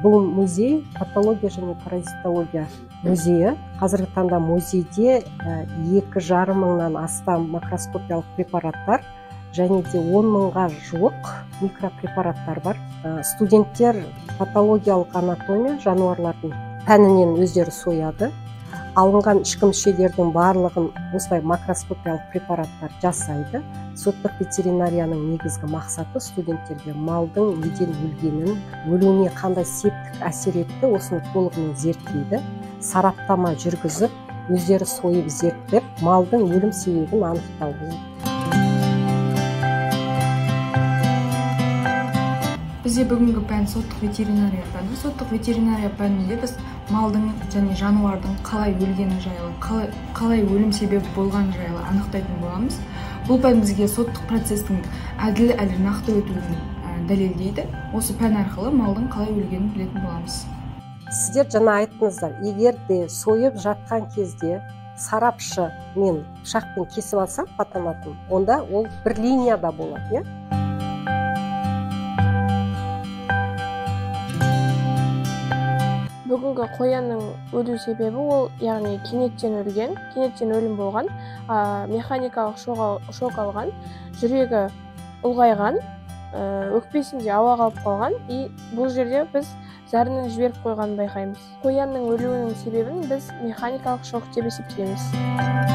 Бұл музей патология және паразитология музейі. Қазіргі таңда музейде 2,5 мыңнан астам макроскопиялық препараттар және де 10 мыңға жуық микропрепараттар бар. Студенттер патологиялық анатомия жануарлардың пәнінен өздері сояды. Алынған ішкі мүшелердің барлығын осылай макроскопиялық препараттар жасайды. Соттық ветеринарияның негізгі мақсаты студенттерге малдың неден өлгенін, өлуіне қандай септік әсер етті, осыны толығымен зерттейді. Сараптама жүргізіп, өздері сойып зерттеп, малдың өлім себебін анықтау болады. Бізде бүгінгі пән соттық ветеринария пәні. Соттық ветеринария пәнінде біз малдың және жануардың қалай өлгені жайлы, қалай өлім себебі болған жайлы анықтайтын боламыз. Бұл пән бізге соттық процестің әділ әрі нақты өтуін дәлелдейді. Осы пән арқылы малдың қалай өлгенін білетін боламыз. Сіздер жаңа айттыңыздар, егер де сойып жатқан кезде сарапшы мен пышақпен кесіп алсам патанатын, онда ол бір линияда болады, иә? Бүгінгі қоянның өлу себебі ол, яғни кенеттен өлім болған, механикалық шок алған, жүрегі ұлғайған, өкпесінде ауа қалып қалған, бұл жерде біз зәрінің жіберіп қойғанын байқаймыз. Қоянның өлуінің себебін біз механикалық шок деп есептейміз.